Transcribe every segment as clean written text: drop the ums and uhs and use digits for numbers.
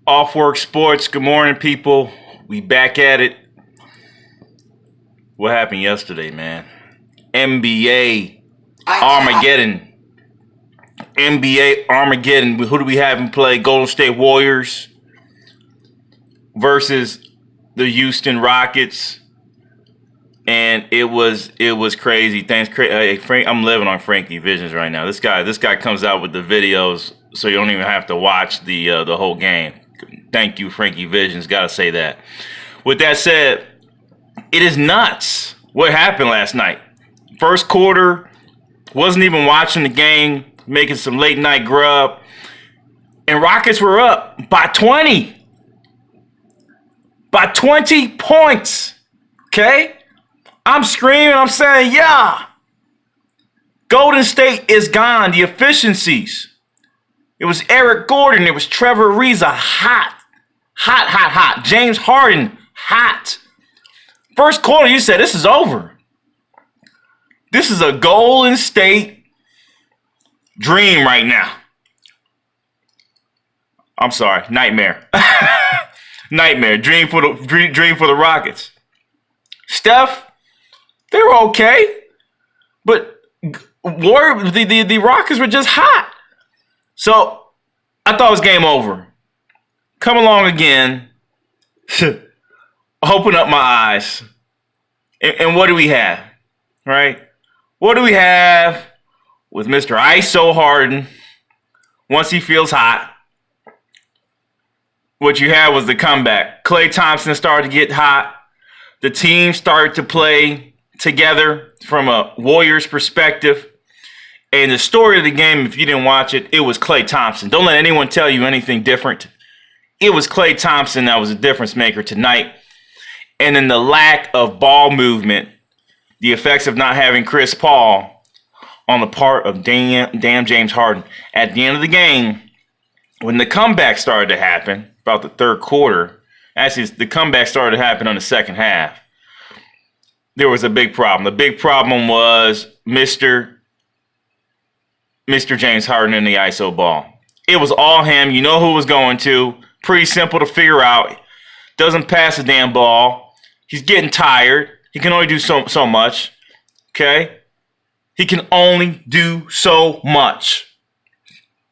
Off Work Sports. Good morning, people. We back at it. What happened yesterday, man? NBA Armageddon. NBA Armageddon. Who do we have in play? Golden State Warriors versus the Houston Rockets. And it was crazy. Thanks, hey, Frank. I'm living on Frankie Visions right now. This guy comes out with the videos, so you don't even have to watch the whole game. Thank you, Frankie Visions. Got to say that. With that said, it is nuts what happened last night. First quarter, wasn't even watching the game, making some late night grub, and Rockets were up by 20. By 20 points. Okay? I'm screaming, I'm saying, yeah. Golden State is gone. The efficiencies. It was Eric Gordon. It was Trevor Ariza. Hot. James Harden. Hot. First quarter, you said, this is over. This is a Golden State dream right now. I'm sorry, nightmare. Nightmare. Dream for the Rockets. Steph, they were okay, but the Rockets were just hot. So I thought it was game over. Come along again. Open up my eyes. And what do we have? Right? What do we have with Mr. ISO Harden once he feels hot? What you had was the comeback. Klay Thompson started to get hot. The team started to play together from a Warriors perspective. And the story of the game, if you didn't watch it, it was Klay Thompson. Don't let anyone tell you anything different. It was Klay Thompson that was a difference maker tonight. And then the lack of ball movement, the effects of not having Chris Paul on the part of damn James Harden. At the end of the game, when the comeback started to happen, about the third quarter, actually the comeback started to happen on the second half, there was a big problem. The big problem was Mr. James Harden in the ISO ball. It was all him. You know who was going to. Pretty simple to figure out. Doesn't pass the damn ball. He's getting tired. He can only do so much. Okay? He can only do so much.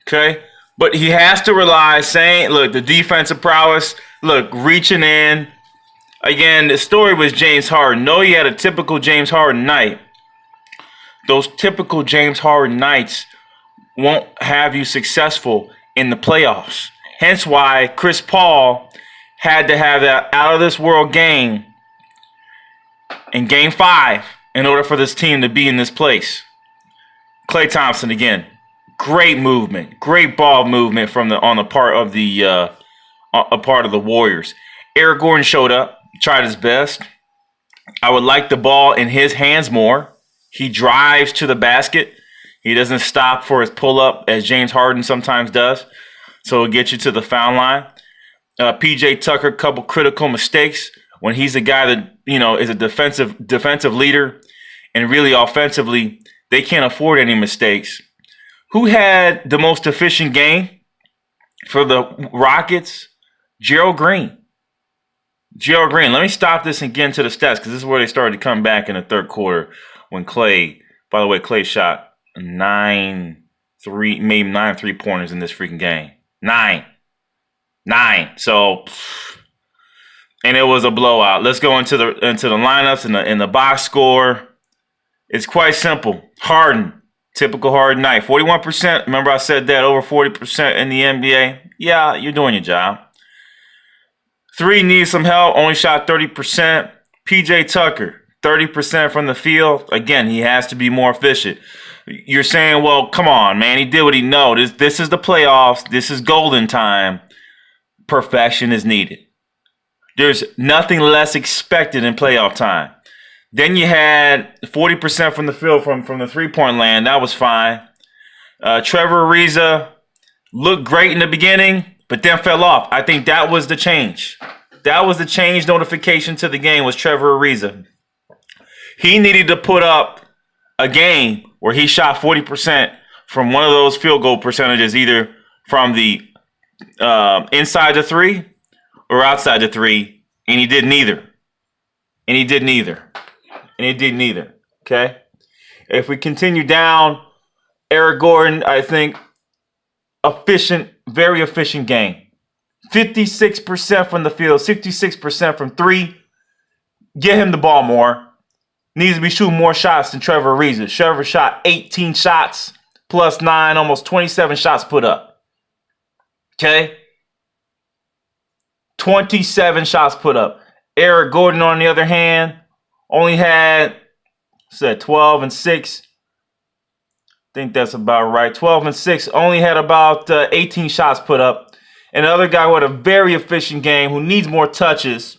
Okay? But he has to rely, saying, look, the defensive prowess, look, reaching in. Again, the story was James Harden. No, he had a typical James Harden night. Those typical James Harden nights won't have you successful in the playoffs. Hence why Chris Paul had to have that out-of-this-world game in Game 5 in order for this team to be in this place. Klay Thompson, again, great movement, great ball movement on the part of the Warriors. Eric Gordon showed up, tried his best. I would like the ball in his hands more. He drives to the basket. He doesn't stop for his pull-up as James Harden sometimes does. So it'll get you to the foul line. P.J. Tucker, couple critical mistakes when he's a guy that, is a defensive leader. And really offensively, they can't afford any mistakes. Who had the most efficient game for the Rockets? Gerald Green. Gerald Green. Let me stop this and get into the stats because this is where they started to come back in the third quarter when Klay, by the way, Klay shot 9 3-pointers in this freaking game. 9. So, and it was a blowout. Let's go into the lineups and the box score. It's quite simple. Harden, typical Harden night. 41%. Remember I said that, over 40% in the NBA. Yeah, you're doing your job. 3 needs some help. Only shot 30%. P.J. Tucker, 30% from the field. Again, he has to be more efficient. You're saying, well, come on, man. He did what he knows. This is the playoffs. This is golden time. Perfection is needed. There's nothing less expected in playoff time. Then you had 40% from the field from the three-point land. That was fine. Trevor Ariza looked great in the beginning, but then fell off. I think that was the change. That was the change notification to the game was Trevor Ariza. He needed to put up a game where he shot 40% from one of those field goal percentages, either from the inside the three or outside the three, and he did neither. And he did neither. And he did neither. Okay? If we continue down, Eric Gordon, I think, efficient, very efficient game. 56% from the field, 66% from three. Get him the ball more. Needs to be shooting more shots than Trevor Ariza. Trevor shot 18 shots plus 9, almost 27 shots put up. Okay? 27 shots put up. Eric Gordon, on the other hand, only had 12 and 6. I think that's about right. 12 and 6. Only had about 18 shots put up. And the other guy with a very efficient game who needs more touches.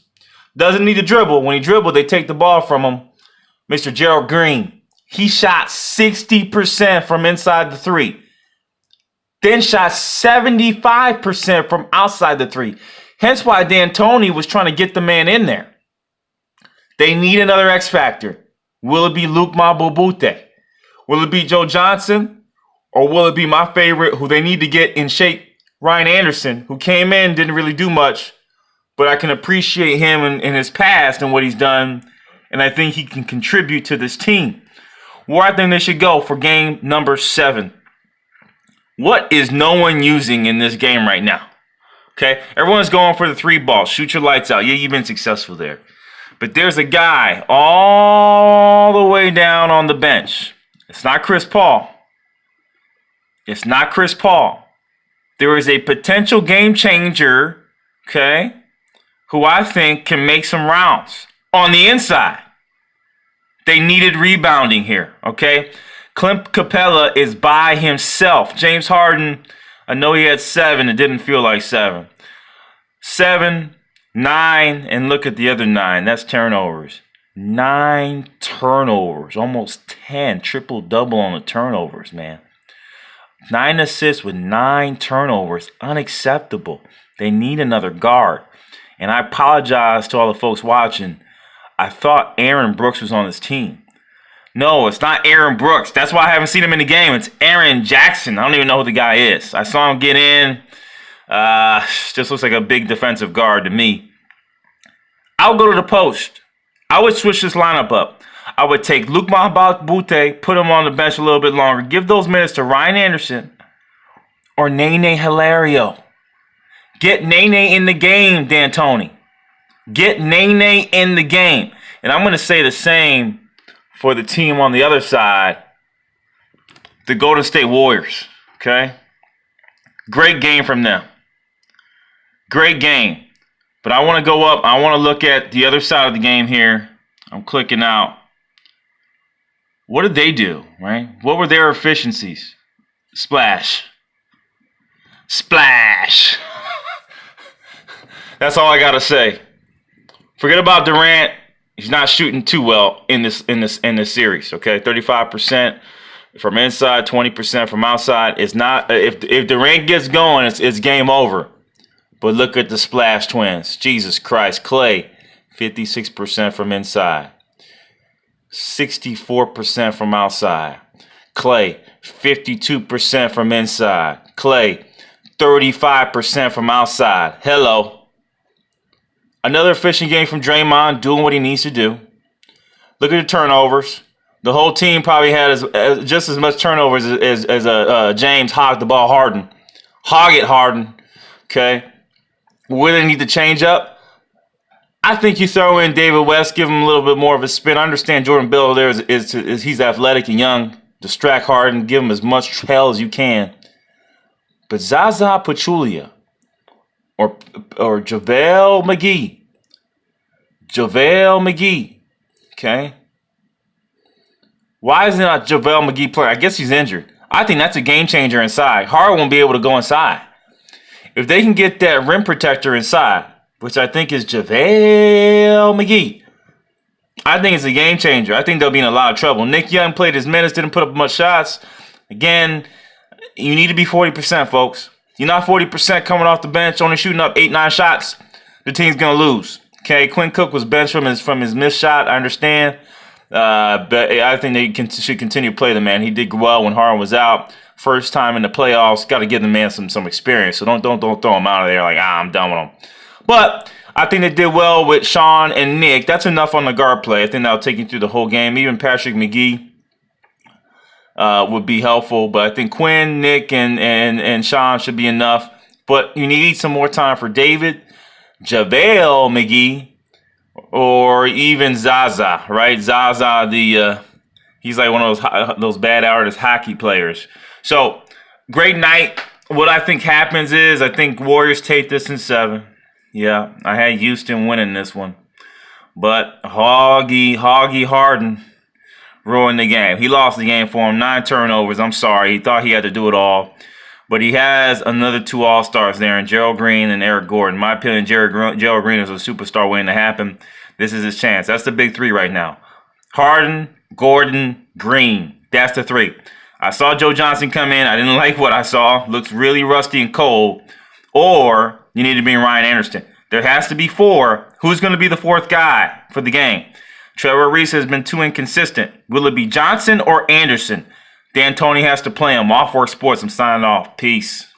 Doesn't need to dribble. When he dribbled, they take the ball from him. Mr. Gerald Green. He shot 60% from inside the three. Then shot 75% from outside the three. Hence why D'Antoni was trying to get the man in there. They need another X factor. Will it be Luke Mbah a Moute? Will it be Joe Johnson? Or will it be my favorite, who they need to get in shape, Ryan Anderson, who came in, didn't really do much, but I can appreciate him in his past and what he's done, and I think he can contribute to this team. Where I think they should go for game number 7. What is no one using in this game right now? Okay, everyone's going for the 3 ball. Shoot your lights out. Yeah, you've been successful there. But there's a guy all the way down on the bench. It's not Chris Paul. It's not Chris Paul. There is a potential game changer, okay, who I think can make some rounds on the inside. They needed rebounding here, okay? Clint Capella is by himself. James Harden, I know he had 7. It didn't feel like 7. 7, 9, and look at the other 9. That's turnovers. 9 turnovers, almost 10. Triple-double on the turnovers, man. 9 assists with 9 turnovers. Unacceptable. They need another guard. And I apologize to all the folks watching. I thought Aaron Brooks was on this team. No, it's not Aaron Brooks. That's why I haven't seen him in the game. It's Aaron Jackson. I don't even know who the guy is. I saw him get in. Just looks like a big defensive guard to me. I'll go to the post. I would switch this lineup up. I would take Luke Mbah a Moute, put him on the bench a little bit longer. Give those minutes to Ryan Anderson or Nene Hilario. Get Nene in the game, D'Antoni. Get Nene in the game. And I'm going to say the same for the team on the other side, the Golden State Warriors. Okay? Great game from them. Great game. But I want to go up. I want to look at the other side of the game here. I'm clicking out. What did they do, right? What were their efficiencies? Splash. Splash. That's all I got to say. Forget about Durant. He's not shooting too well in this series, okay? 35% from inside, 20% from outside. It's not if Durant gets going, it's game over. But look at the Splash Twins. Jesus Christ. Clay, 56% from inside. 64% from outside. Clay, 52% from inside. Clay, 35% from outside. Hello. Another efficient game from Draymond, doing what he needs to do. Look at the turnovers. The whole team probably had just as much turnovers as James Hog the ball Harden. Hog it, Harden. Okay. Where they need to change up, I think you throw in David West, give him a little bit more of a spin. I understand Jordan Bell there is he's athletic and young. Distract Harden, give him as much hell as you can. But Zaza Pachulia or JaVale McGee, okay? Why isn't JaVale McGee playing? I guess he's injured. I think that's a game changer inside. Harden won't be able to go inside. If they can get that rim protector inside, which I think is JaVale McGee, I think it's a game changer. I think they'll be in a lot of trouble. Nick Young played his minutes, didn't put up much shots. Again, you need to be 40%, folks. You're not 40% coming off the bench, only shooting up 8-9 shots, the team's going to lose. Okay, Quinn Cook was benched from his missed shot, I understand. But I think they should continue to play the man. He did well when Harden was out. First time in the playoffs. Got to give the man some experience. So don't throw him out of there like, I'm done with him. But I think they did well with Sean and Nick. That's enough on the guard play. I think that'll take you through the whole game. Even Patrick McGee would be helpful. But I think Quinn, Nick, and Sean should be enough. But you need some more time for David, JaVale McGee, or even Zaza, right? Zaza, he's like one of those bad artist hockey players. So, great night. What I think happens is I think Warriors take this in 7. Yeah, I had Houston winning this one. But Hoggy Harden ruined the game. He lost the game for him. 9 turnovers. I'm sorry. He thought he had to do it all. But he has another 2 All-Stars there, in Gerald Green and Eric Gordon. In my opinion, Gerald Green is a superstar waiting to happen. This is his chance. That's the big 3 right now. Harden, Gordon, Green. That's the 3. I saw Joe Johnson come in. I didn't like what I saw. Looks really rusty and cold. Or you need to bring Ryan Anderson. There has to be 4. Who's going to be the 4th guy for the game? Trevor Reese has been too inconsistent. Will it be Johnson or Anderson? D'Antoni has to play him. Off Work Sports. I'm signing off. Peace.